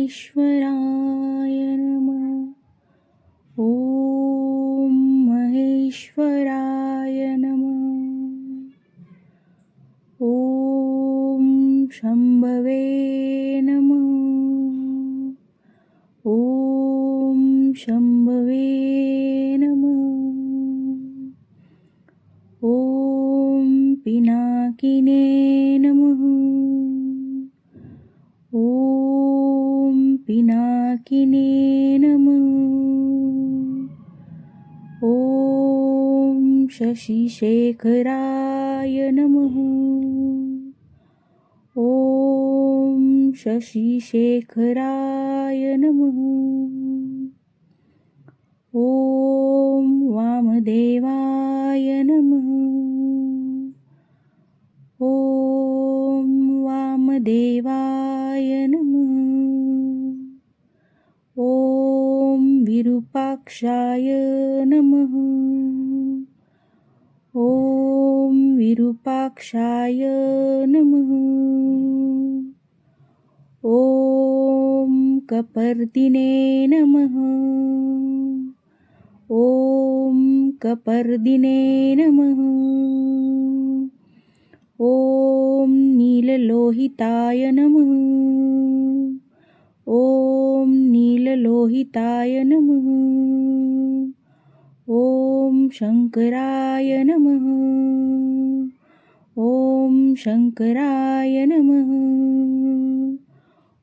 महेश्वराय नमः। ॐ महेश्वराय नमः। ॐ शम्भवे नमः। ॐ शम्भवे नमः। ॐ पिनाकिने नमः। ॐ पिनाकिने नमः। ॐ शशिशेखराय नमः। ॐ शशिशेखराय नमः। ॐ वामदेवाय नमः। ॐ वामदेवाय नमः। ॐ विरूपाक्षाय नमः। ॐ विरूपाक्षाय नमः। ॐ कपर्दिने नमः। ॐ कपर्दिने नमः। ॐ नीललोहिताय नमः। ॐ नीललोहिताय नमः। ॐ शङ्कराय नमः। ॐ शङ्कराय नमः।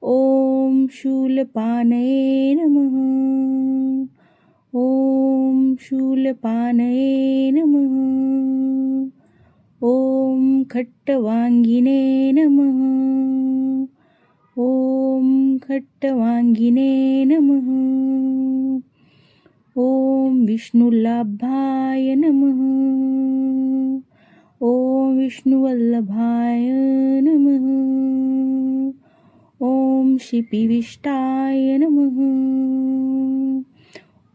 ॐ शूलपाणये नमः। ॐ शूलपाणये नमः। ॐ खट्टवाङ्गिने नमः। ॐ खट्टवाङ्गिने नमः। ॐ विष्णुलाभाय नमः। ॐ विष्णुवल्लभाय नमः। ॐ शिपिविष्टाय नमः।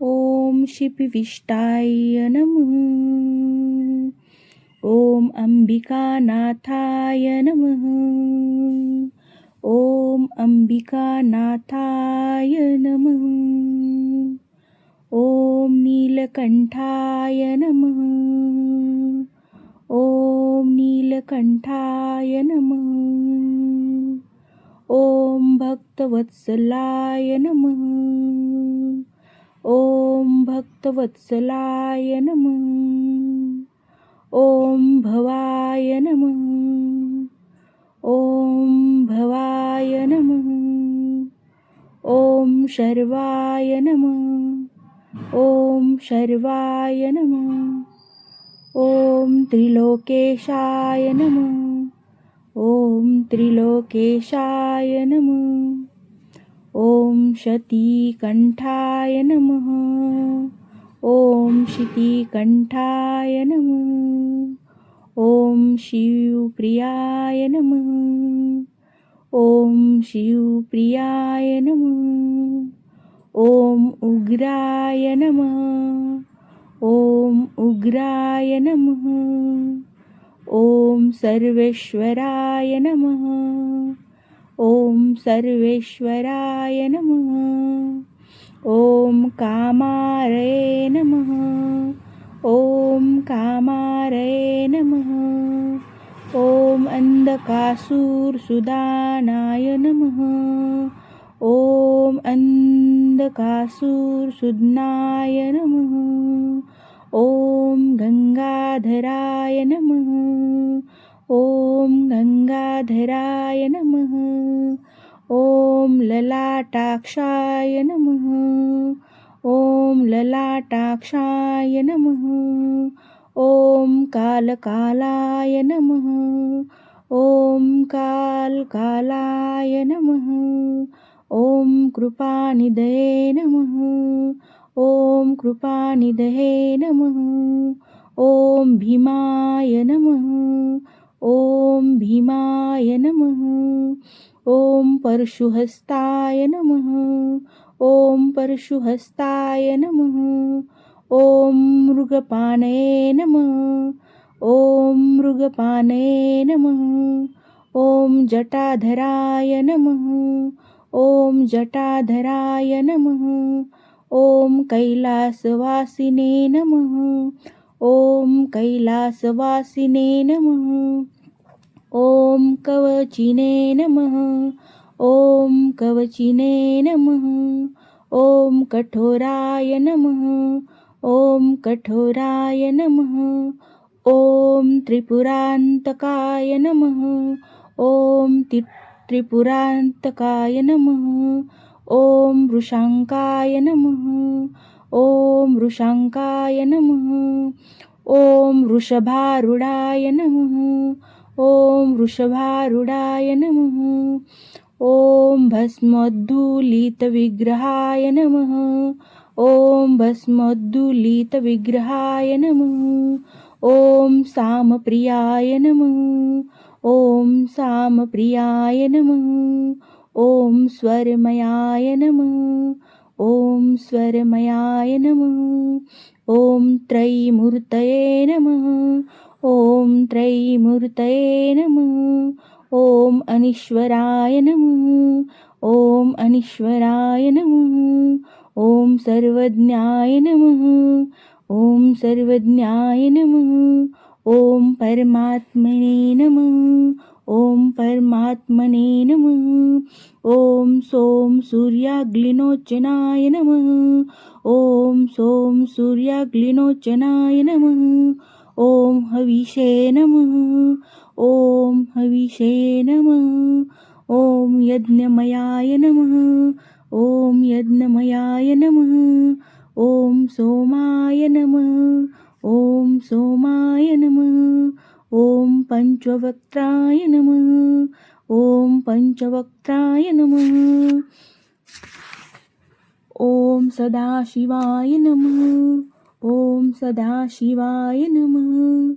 ॐ शिपिविष्टाय नमः। ॐ अम्बिकानाथाय नमः। ॐ अम्बिकानाथाय नमः। ॐ नीलकण्ठाय नमः। ॐ नीलकण्ठाय नमः। ॐ भक्तवत्सलाय नमः। ॐ भक्तवत्सलाय नमः। ॐ भवाय नमः। ॐ भवाय नमः। ॐ शर्वाय नमः। ॐ शर्वाय नमः। ॐ त्रिलोकेशाय नमः। ॐ त्रिलोकेशाय नमः। ॐ शतीकण्ठाय नमः। ॐ शितिकण्ठाय नमः। ॐ शिवप्रियाय नमः। ॐ शिवप्रियाय नमः। ॐ उग्राय नमः। ॐ उग्राय नमः। ॐ सर्वेश्वराय नमः। ॐ सर्वेश्वराय नमः। ॐ कामारये नमः। ॐ कामारये नमः। ॐ अन्धकासुरसुदानाय नमः। ॐ अन्धकासुरसुदनाय नमः। ॐ गङ्गाधराय नमः। ॐ गङ्गाधराय नमः। ॐ ललाटाक्षाय नमः। ॐ ललाटाक्षाय नमः। ॐ कालकालाय नमः। ॐ कालकालाय नमः। ॐ कृपानिधये नमः। ॐ कृपानिधये नमः। ॐ भीमाय नमः। ॐ भीमाय नमः। ॐ परशुहस्ताय नमः। ॐ परशुहस्ताय नमः। ॐ मृगपाणये नमः। ॐ मृगपाणये नमः। ॐ जटाधराय नमः। ॐ जटाधराय नमः। ॐ कैलासवासिने नमः। ॐ कैलासवासिने नमः। ॐ कवचिने नमः। ॐ कवचिने नमः। ॐ कठोराय नमः। ॐ कठोराय नमः। ॐ त्रिपुरान्तकाय नमः। ॐ त्रिपुरान्तकाय नमः। ॐ वृषाङ्काय नमः। ॐ वृषाङ्काय नमः। ॐ वृषभारूढाय नमः। ॐ वृषभारूढाय नमः। ॐ भस्मोद्धूलितविग्रहाय नमः। ॐ भस्मोद्धूलितविग्रहाय नमः। ॐ सामप्रियाय नमः। ॐ सामप्रियाय नमः। ॐ स्वरमयाय नमः। ॐ स्वरमयाय नमः। ॐ त्रयीमूर्तये नमः। ॐ त्रयीमूर्तये नमः। ॐ अनीश्वराय नमः। ॐ अनीश्वराय नमः। ॐ सर्वज्ञाय नमः। ॐ सर्वज्ञाय नमः। ॐ परमात्मने नमः। ॐ परमात्मने नमः। ॐ सोम सूर्याग्निलोचनाय नमः। ॐ सोम सूर्याग्निलोचनाय नमः। ॐ हविषे नमः। ॐ हविषे नमः। ॐ यज्ञमयाय नमः। ॐ यज्ञमयाय नमः। ॐ सोमाय नमः। ॐ सोमाय नमः। ॐ पञ्चवक्त्राय नमः। ॐ पञ्चवक्त्राय नमः। ॐ सदाशिवाय नमः। ॐ सदाशिवाय नमः।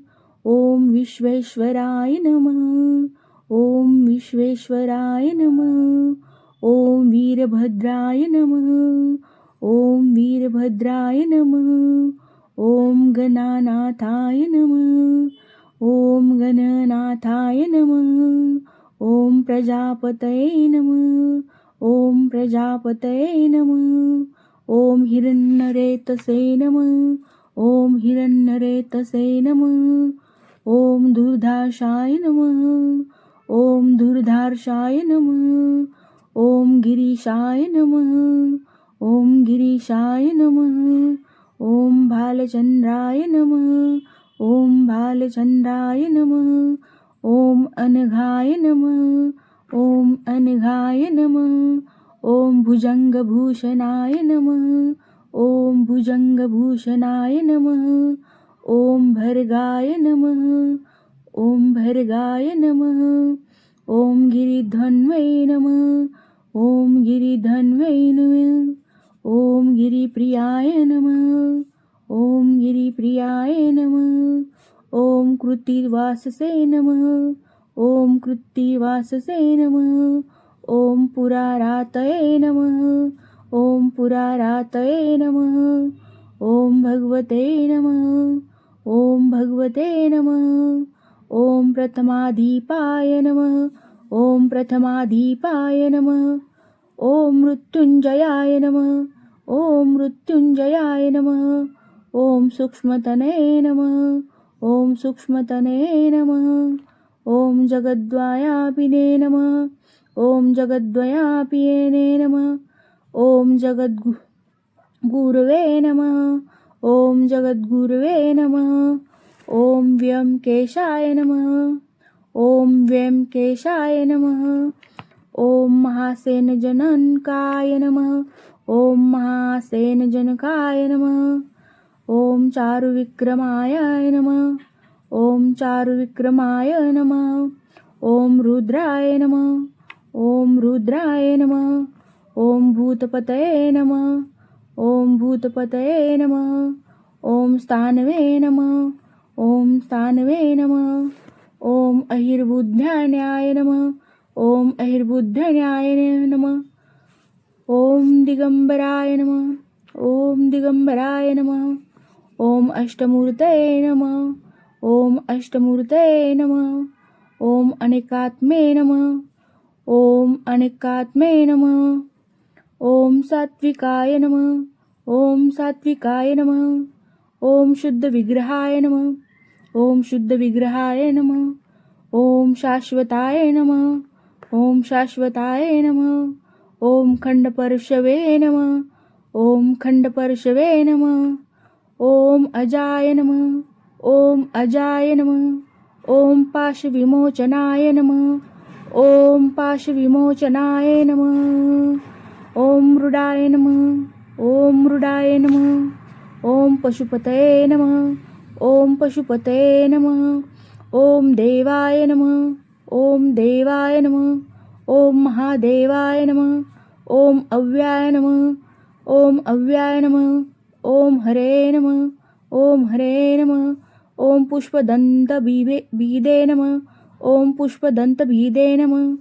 ॐ विश्वेश्वराय नमः। ॐ विश्वेश्वराय नमः। ॐ वीरभद्राय नमः। ॐ वीरभद्राय नमः। ॐ गणानाथाय नमः। ॐ गणनाथाय नमः। ॐ प्रजापतये नमः। ॐ प्रजापतये नमः। ॐ हिरण्यरेतसे नमः। ॐ हिरण्यरेतसे नमः। ॐ दुर्धार्षाय नमः। ॐ दुर्धार्षाय नमः। ॐ गिरीशाय नमः। ॐ गिरीशाय नमः। ॐ भालचन्द्राय नमः। ॐ भालचन्द्राय नमः। ॐ अनघाय नमः। ॐ अनघाय नमः। ॐ भुजङ्गभूषणाय नमः। ॐ भुजङ्गभूषणाय नमः। ॐ भर्गाय नमः। ॐ भर्गाय नमः। ॐ गिरिधन्वये नमः। ॐ गिरिधन्वये नमः। ॐ गिरिप्रियाय नमः। ॐ गिरिप्रियाय नमः। ॐ कृत्तिवाससे नमः। ॐ कृत्तिवाससे नमः। ॐ पुरारातये नमः। ॐ पुरारातये नमः। ॐ भगवते नमः। ॐ भगवते नमः। ॐ प्रथमादीपाय नमः। ॐ प्रथमादीपाय नमः। ॐ मृत्युञ्जयाय नमः। ॐ मृत्युञ्जयाय नमः। ॐ सूक्ष्मतनये नमः। ॐ सूक्ष्मतनये नमः। ॐ जगद्वयापिने नमः। ॐ जगद्वयापिने नमः। ॐ जगद्गुरवे नमः। ॐ जगद्गुरवे नमः। ॐ व्यंकेशाय नमः। ॐ व्यंकेशाय नमः। ॐ महासेनजनकाय नमः। ॐ महासेनजनकाय नमः। ॐ चारुविक्रमाय नमः। ॐ चारुविक्रमाय नमः। ॐ रुद्राय नमः। ॐ रुद्राय नमः। ॐ भूतपतये नमः। ॐ भूतपतये नमः। ॐ स्थानवे नमः। ॐ स्थानवे नमः। ॐ अहिर्बुद्ध्याय नमः। ॐ अहिर्बुद्ध्याय नमः। ॐ दिगम्बराय नमः। ॐ दिगम्बराय नमः। ॐ अष्टमूर्तये नमः। ॐ अष्टमूर्तये नमः। ॐ अनेकात्मे नमः। ओम अनेकात्मे नमः. ओम सात्विकाय नमः. ओम सात्विकाय नमः. ओम शुद्ध विग्रहाय नमः. ओम शुद्ध विग्रहाय नमः. ओम शाश्वताय नमः. ओम शाश्वताय नमः. ओम खंडपर्शवे नमः. ओम खंडपर्शवे नमः. ओम अजाय नमः. ओम अजाय नमः. ओम पाशविमोचनाय नमः. ओम पाशविमोचनाय नमः. ओम मृडाय नमः. ओम मृडाय नमः. ओम पशुपतये नमः. ओम पशुपतये नमः. ओम देवाय नमः. ओम देवाय नमः. ओम महादेवाय नमः. ओम अव्याय नमः. ओम अव्याय नमः. ओम हरे नमः. ओम हरे नमः. ओम पुष्पदंत भीदे नमः. ओम पुष्पदंत भीदे नमः.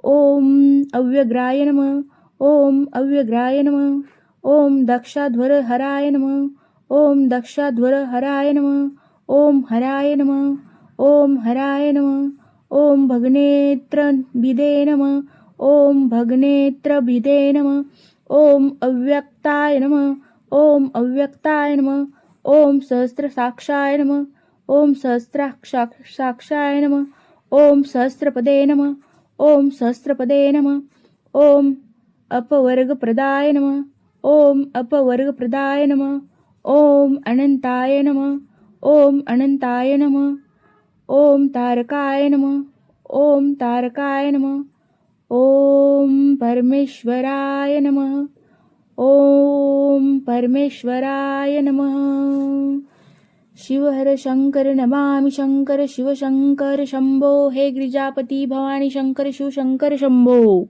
ओम अव्यग्राय नमः. ओम अव्यग्राय नमः. ओम दक्षाध्वर हराय नमः. ओम दक्षाध्वर हराय नमः. ओम हराय नमः. ओम हराय नमः. ओम भगनेत्र भिदे नमः. ओम भगनेत्र भिदे नमः. ओम अव्यक्ताय नमः. ओम अव्यक्ताय नमः. ओम सहस्र साक्षाय नमः. ओम सहस्राक्षाय नमः. ओम सहस्रपदे नमः. ओम सहस्रपदे नमः. ओम अपवर्गप्रदाय नमः. ओम अपवर्गप्रदाय नमः. ओम अनंताय नमः. ओम अनंताय नमः. ओम तारकाय नमः. ओम तारकाय नमः. ओम परमेश्वराय नमः. ओम परमेश्वराय नमः. शिव हर शंकर नमामि शंकर शिव शंकर शंभो. हे गिरिजापती भवानी शंकर शिव शंकर शंभो.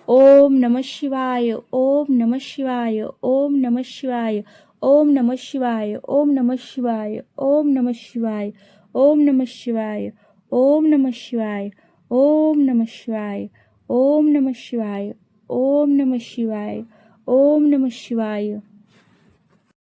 ओम नमः शिवाय. ओम नमः शिवाय. ओम नमः शिवाय. ओम नमः शिवाय. ओम नमः शिवाय. ओम नमः शिवाय. ओम नमः शिवाय. ओम नमः शिवाय. ओम नमः शिवाय. ओम नमः शिवाय. ओम नमः शिवाय. ओम नमः शिवाय.